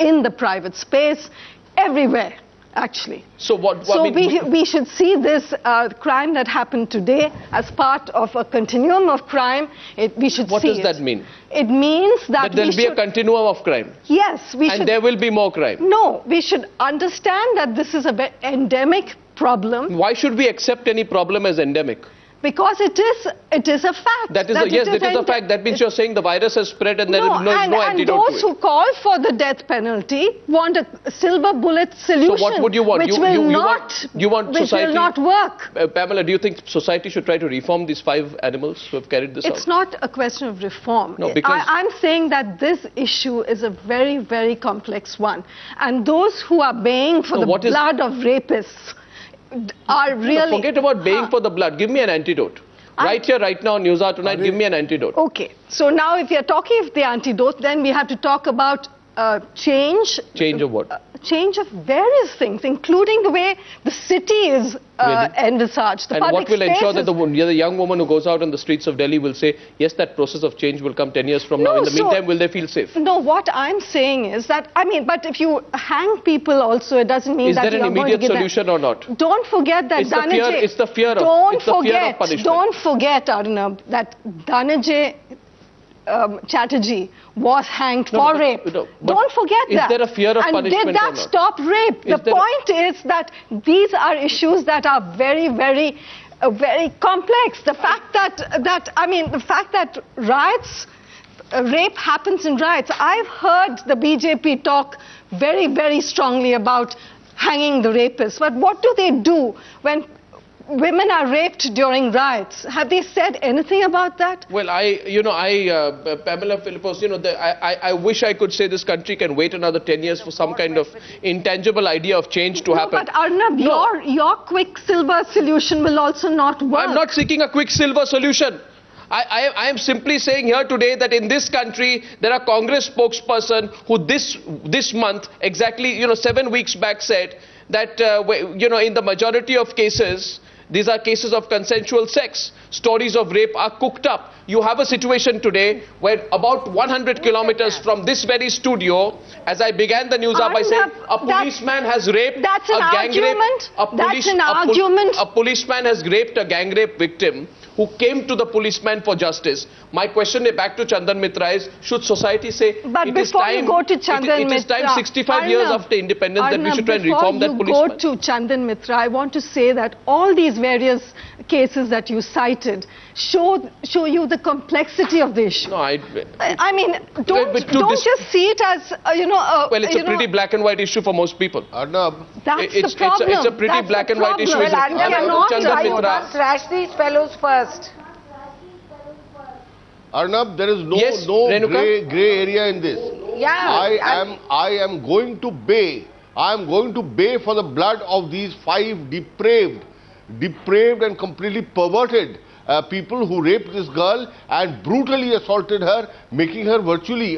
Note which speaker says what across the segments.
Speaker 1: in the private space, everywhere, actually.
Speaker 2: So what?
Speaker 1: So
Speaker 2: I mean,
Speaker 1: we should see this crime that happened today as part of a continuum of crime. We should see it.
Speaker 2: What does that mean?
Speaker 1: It means that
Speaker 2: there will be a continuum of crime.
Speaker 1: Yes, we should.
Speaker 2: And there will be more crime.
Speaker 1: No, we should understand that this is an endemic problem.
Speaker 2: Why should we accept any problem as endemic?
Speaker 1: Because it is a fact.
Speaker 2: That is a fact. That means you're saying the virus has spread and there is no antidote to it.
Speaker 1: And those who call for the death penalty want a silver bullet solution.
Speaker 2: So what would you want?
Speaker 1: Which will not work.
Speaker 2: Pamela, do you think society should try to reform these 5 animals who have carried this out?
Speaker 1: It's not a question of reform.
Speaker 2: No, because
Speaker 1: I'm saying that this issue is a very, very complex one. And those who are baying for the blood of rapists are really...
Speaker 2: No, forget about baying for the blood. Give me an antidote. Right here, right now, Newshour Tonight, give me an antidote.
Speaker 1: Okay. So now if you're talking of the antidote, then we have to talk about change.
Speaker 2: Change of what?
Speaker 1: Change of various things, including the way the city is envisaged.
Speaker 2: And what will ensure that the young woman who goes out on the streets of Delhi will say, yes, that process of change will come 10 years from now. In the meantime, will they feel safe?
Speaker 1: No, what I'm saying is that, I mean, but if you hang people also, it doesn't mean that you're going to give them...
Speaker 2: Is there an immediate solution or not?
Speaker 1: Don't forget that
Speaker 2: it's the fear of punishment.
Speaker 1: Don't forget, Arnab, that Dhananjay Chatterjee was hanged for rape. Don't forget that.
Speaker 2: Is there a fear of punishment
Speaker 1: and did that stop rape? The point is that these are issues that are very, very, very complex. The fact that riots, rape happens in riots. I've heard the BJP talk very, very strongly about hanging the rapists. But what do they do when women are raped during riots? Have they said anything about that?
Speaker 2: Well, Pamela Philippos, I wish I could say this country can wait another 10 years for some kind of intangible idea of change to happen.
Speaker 1: But Arnab, your quick silver solution will also not work.
Speaker 2: I'm not seeking a quick silver solution. I am simply saying here today that in this country there are Congress spokesperson who this month, exactly 7 weeks back, said that in the majority of cases, these are cases of consensual sex. Stories of rape are cooked up. You have a situation today where about 100 kilometers from this very studio, as I began the news up by saying, a policeman has raped a gang rape. A policeman has raped a gang rape victim who came to the policeman for justice. My question back to Chandan Mitra is, should society say,
Speaker 1: it is time
Speaker 2: 65 years after independence that we should try and reform that policeman?
Speaker 1: Before you go to Chandan Mitra, I want to say that all these various cases that you cited show you the complexity of the issue.
Speaker 2: No,
Speaker 1: I mean, don't just see it as,
Speaker 2: well, it's a pretty black and white issue for most people.
Speaker 3: Arnab,
Speaker 1: that's the problem.
Speaker 2: It's a pretty black and white issue.
Speaker 4: Well, I must trash these fellows first.
Speaker 3: Arnab, there is no grey area in this.
Speaker 4: Yeah.
Speaker 3: I am going to bay. I am going to bay for the blood of these 5 depraved and completely perverted people who raped this girl and brutally assaulted her, making her virtually,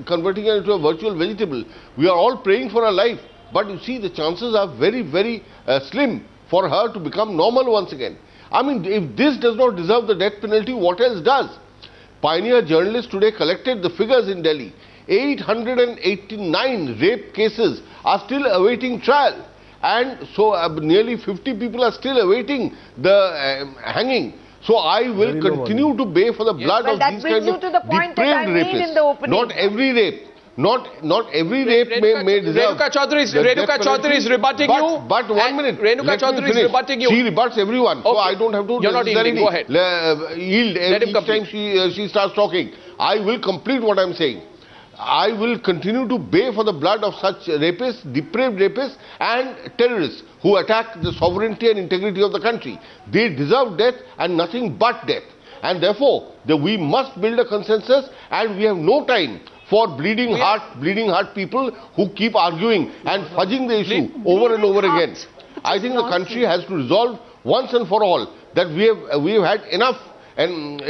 Speaker 3: converting her into a virtual vegetable. We are all praying for her life. But you see, the chances are very, very slim for her to become normal once again. I mean, if this does not deserve the death penalty, what else does? Pioneer journalists today collected the figures in Delhi. 889 rape cases are still awaiting trial. And so nearly 50 people are still awaiting the hanging. So I will continue to bay for the blood of these kinds of depraved rapists. Not every rape. Not every rape may deserve.
Speaker 2: Renuka Chaudhary is rebutting you.
Speaker 3: But 1 minute.
Speaker 2: Renuka Chaudhary is rebutting you.
Speaker 3: She rebuts everyone. So I don't have to
Speaker 2: go ahead.
Speaker 3: Yield each time she starts talking. I will complete what I'm saying. I will continue to bay for the blood of such rapists, depraved rapists and terrorists who attack the sovereignty and integrity of the country. They deserve death and nothing but death. And therefore, we must build a consensus, and we have no time for bleeding heart people who keep arguing and fudging the issue over and over again. I think the country has to resolve once and for all that we have had enough in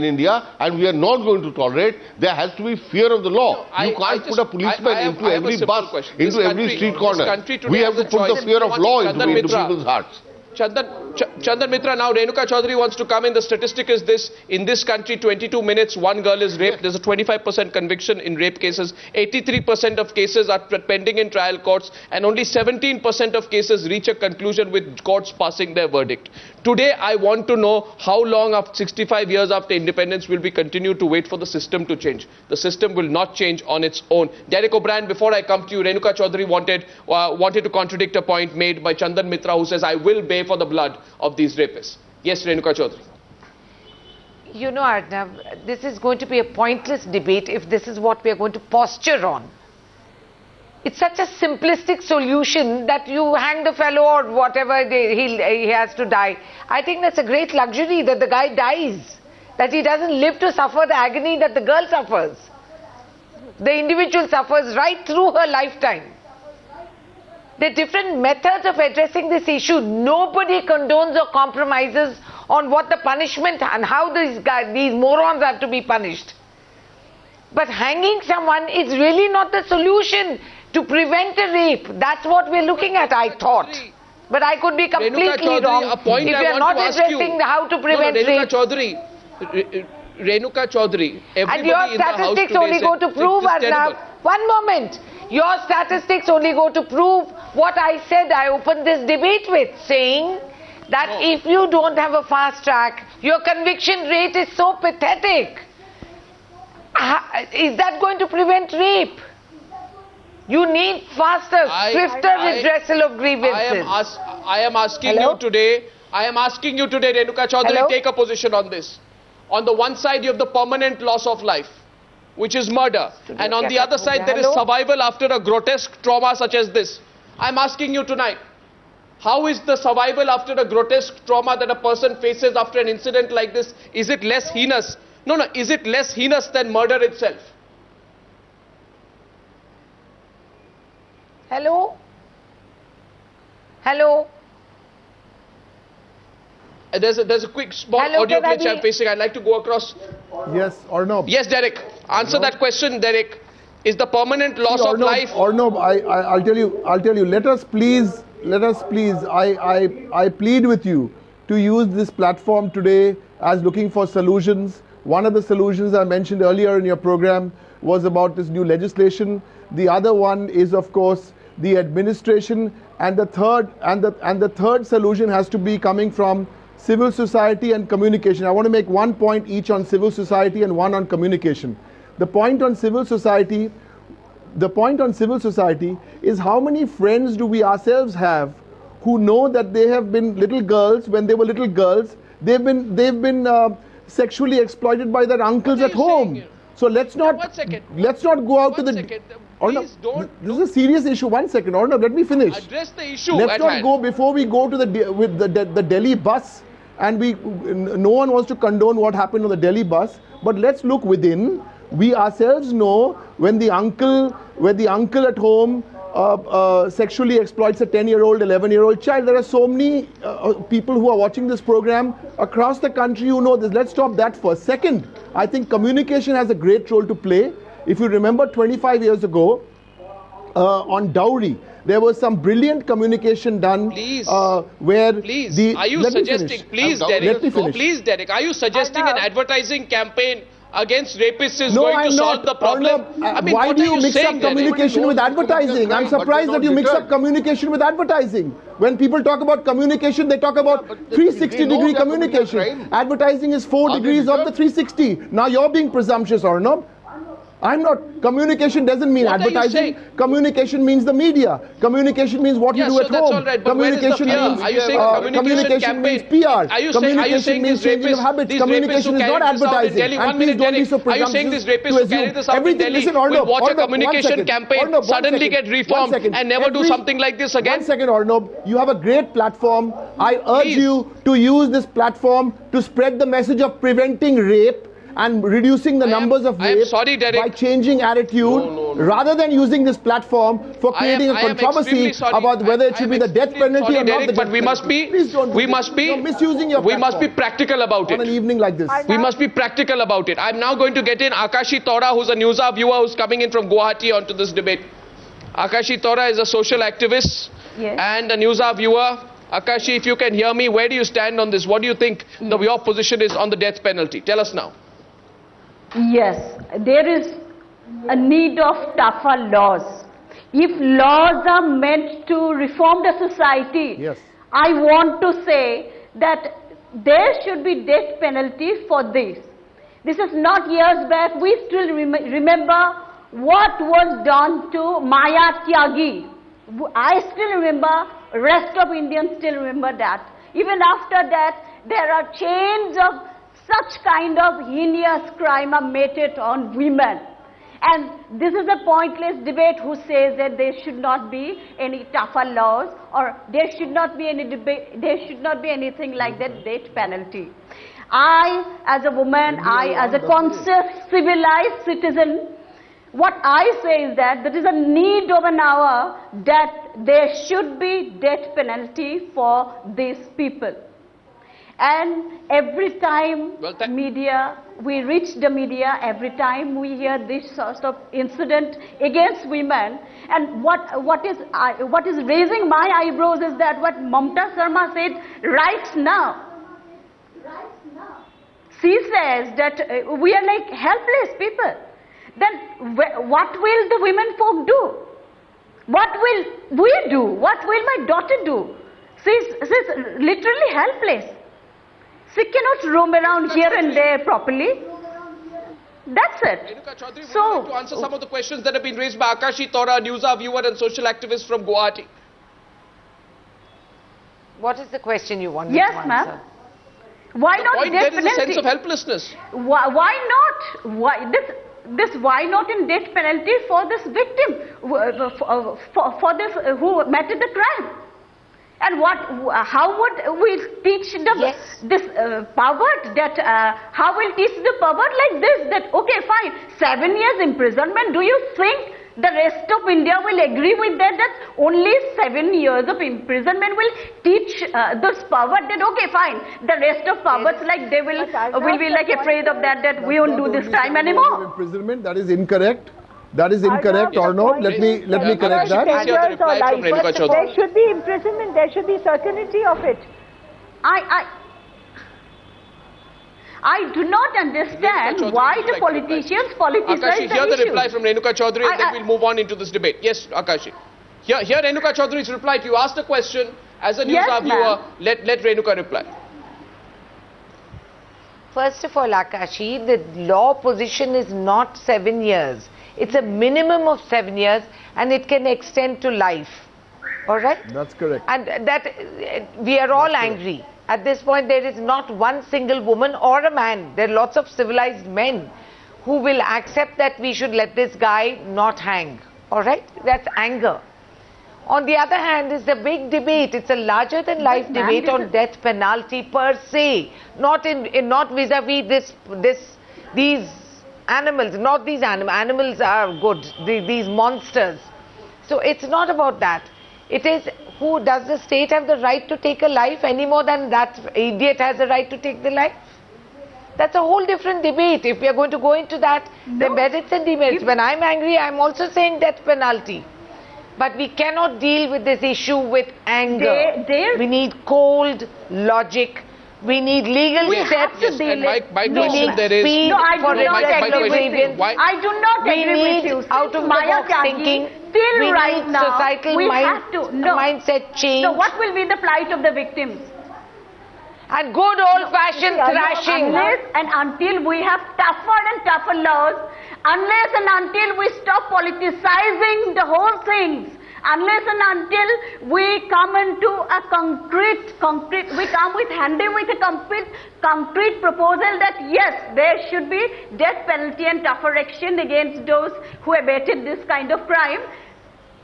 Speaker 3: India, and we are not going to tolerate. There has to be fear of the law. You can't put a policeman into every bus, into every street corner. We have to put the fear of law into people's hearts.
Speaker 2: Chandan, Chandan Mitra, now Renuka Chaudhary wants to come in. The statistic is this: in this country, 22 minutes, one girl is raped. There's a 25% conviction in rape cases. 83% of cases are pending in trial courts, and only 17% of cases reach a conclusion with courts passing their verdict. Today, I want to know how long, after 65 years after independence, will we continue to wait for the system to change? The system will not change on its own. Derek O'Brien, before I come to you, Renuka Chaudhary wanted to contradict a point made by Chandan Mitra, who says, I will pay for the blood of these rapists. Yes, Renuka Chaudhary.
Speaker 4: You know, Arnav, this is going to be a pointless debate if this is what we are going to posture on. It's such a simplistic solution that you hang the fellow or whatever, he has to die. I think that's a great luxury, that the guy dies, that he doesn't live to suffer the agony that the girl suffers. The individual suffers right through her lifetime. There are different methods of addressing this issue. Nobody condones or compromises on what the punishment and how these morons have to be punished. But hanging someone is really not the solution to prevent a rape. That's what we're looking at, I thought. But I could be completely wrong. If you're not addressing how to prevent rape.
Speaker 2: Renuka Chaudhary,
Speaker 4: and your statistics only go to prove, Arnav. One moment. Your statistics only go to prove what I said. I opened this debate with saying that if you don't have a fast track, your conviction rate is so pathetic. Is that going to prevent rape? You need faster, swifter redressal of grievances.
Speaker 2: I am asking you today, Renuka Chaudhary, take a position on this. On the one side, you have the permanent loss of life, which is murder. And on the other side, there is survival after a grotesque trauma such as this. I'm asking you tonight, how is the survival after a grotesque trauma that a person faces after an incident like this, is it less heinous? No, is it less heinous than murder itself?
Speaker 4: Hello? Hello?
Speaker 2: There's a quick small audio glitch I'm facing. I'd like to go across.
Speaker 5: Yes or no?
Speaker 2: Yes, Derek. Answer that question, Derek. Is the permanent loss of life?
Speaker 5: Or no? I'll tell you. Let us please. I plead with you to use this platform today as looking for solutions. One of the solutions I mentioned earlier in your program was about this new legislation. The other one is, of course, the administration, and the third solution has to be coming from civil society and communication. I want to make one point each on civil society and one on communication. The point on civil society is how many friends do we ourselves have who know that they have been little girls, when they were little girls, they've been sexually exploited by their uncles at home. So let's not go out to the...
Speaker 2: Please don't.
Speaker 5: This is a serious issue. 1 second. Arnav, let me finish.
Speaker 2: Address the issue.
Speaker 5: Let's not go, before we go to the Delhi bus, and no one wants to condone what happened on the Delhi bus, but let's look within. We ourselves know when the uncle at home sexually exploits a 10-year-old, 11-year-old child. There are so many people who are watching this program across the country who know this. Let's stop that first. Second, I think communication has a great role to play. If you remember 25 years ago, on dowry, there was some brilliant communication done where
Speaker 2: are you suggesting, please Derek, are you suggesting an advertising campaign against rapists is going to solve the problem?
Speaker 5: Why do you mix up communication with advertising? I'm surprised that you mix up communication with advertising. When people talk about communication, they talk about 360-degree communication. Advertising is 4 degrees of the 360. Now you're being presumptuous, Arnav. I'm not. Communication doesn't mean advertising. Communication means the media. Communication means what you do at home. Communication means PR. Communication means changing of habits. Communication is not advertising. And please don't be so presumptuous to assume everything. Listen, Arnav,
Speaker 2: watch a communication campaign suddenly get reformed and never do something like this again.
Speaker 5: 1 second, Arnav. You have a great platform. I urge you to use this platform to spread the message of preventing rape and reducing the numbers of rape by changing attitude, rather than using this platform for creating a controversy about whether it should be the death penalty or not.
Speaker 2: But we must be practical about it.
Speaker 5: On an evening like this.
Speaker 2: We must be practical about it. I'm now going to get in Akashi Tora, who's a Newshour viewer who's coming in from Guwahati onto this debate. Akashi Tora is a social activist and a Newshour viewer. Akashi, if you can hear me, where do you stand on this? What do you think your position is on the death penalty? Tell us now.
Speaker 6: Yes, there is a need of tougher laws. If laws are meant to reform the society,
Speaker 5: Yes.
Speaker 6: I want to say that there should be death penalty for this. This is not years back. We still remember what was done to Maya Tyagi. I still remember, rest of Indians still remember that. Even after that, there are chains of such kind of heinous crime are meted on women. And this is a pointless debate who says that there should not be any tougher laws or there should not be any debate, there should not be anything like that death penalty. I, as a woman, I, as a conscious, civilized citizen, what I say is that there is a need of an hour that there should be death penalty for these people. And every time media, we reach the media, every time we hear this sort of incident against women, and what is raising my eyebrows is that what Mamta Sharma said right now. She says that we are like helpless people. Then what will the women folk do? What will we do? What will my daughter do? She's literally helpless. She cannot roam around here and there properly. That's it.
Speaker 2: Renuka Chaudhary, would
Speaker 6: So,
Speaker 2: you like to answer some of the questions that have been raised by Akashi Tora, Newshour viewer and social activist from Guwahati?
Speaker 4: What is the question you want
Speaker 6: yes,
Speaker 4: me to
Speaker 6: ma'am.
Speaker 4: answer?
Speaker 6: Why
Speaker 2: The
Speaker 6: not
Speaker 2: point
Speaker 6: death
Speaker 2: there is a
Speaker 6: penalty?
Speaker 2: sense of helplessness.
Speaker 6: Why not? Why why not in death penalty for this victim, for this who committed the crime? And how would we teach this pervert that, how will teach the pervert like this, that okay fine, 7 years imprisonment, do you think the rest of India will agree with that, that only 7 years of imprisonment will teach this pervert that okay fine, the rest of perverts like they will be like afraid of that we won't do this time anymore.
Speaker 5: Imprisonment, that is incorrect. That is incorrect or not. Let me correct that.
Speaker 2: Please hear the reply from Renuka Chaudhary.
Speaker 1: There should be imprisonment, there should be certainty of it.
Speaker 6: I do not understand why the politicians politicize
Speaker 2: Akashi,
Speaker 6: the
Speaker 2: hear the
Speaker 6: issue.
Speaker 2: reply from Renuka Chaudhary and then we'll move on into this debate. Yes, Akashi. Here Renuka Chaudhary's reply to you. Asked a question as a Newshour viewer. Let Renuka reply.
Speaker 4: First of all, Akashi, the law position is not 7 years. It's a minimum of 7 years and it can extend to life. All right?
Speaker 5: That's correct.
Speaker 4: And that we are all angry. At this point, there is not one single woman or a man. There are lots of civilized men who will accept that we should let this guy not hang. All right? That's anger. On the other hand, is the big debate. It's a larger than life debate on death penalty per se, not vis-a-vis these animals. Not these animals. Animals are good. These monsters. So it's not about that. It is, who does the state have the right to take a life any more than that idiot has the right to take the life? That's a whole different debate. If we are going to go into that, the merits and demerits. When I'm angry, I'm also saying death penalty. But we cannot deal with this issue with anger. We need cold logic. We need legal steps.
Speaker 2: Yes, and my question there is...
Speaker 6: No, I do not agree with you. I do not agree with you.
Speaker 4: Out-of-the-box thinking.
Speaker 6: Till right now,
Speaker 4: societal
Speaker 6: we have to
Speaker 4: mindset change.
Speaker 6: So what will be the plight of the victims?
Speaker 4: And good old-fashioned thrashing.
Speaker 6: Unless and until we have tougher and tougher laws, unless and until we stop politicizing the whole things, unless and until we come into a we come with a concrete proposal that yes, there should be death penalty and tougher action against those who abetted this kind of crime,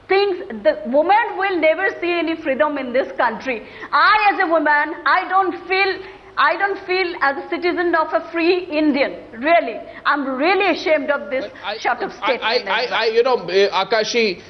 Speaker 6: the woman will never see any freedom in this country. I, as a woman, I don't feel as a citizen of a free Indian. Really, I'm really ashamed of this sort of statement.
Speaker 2: Akashi,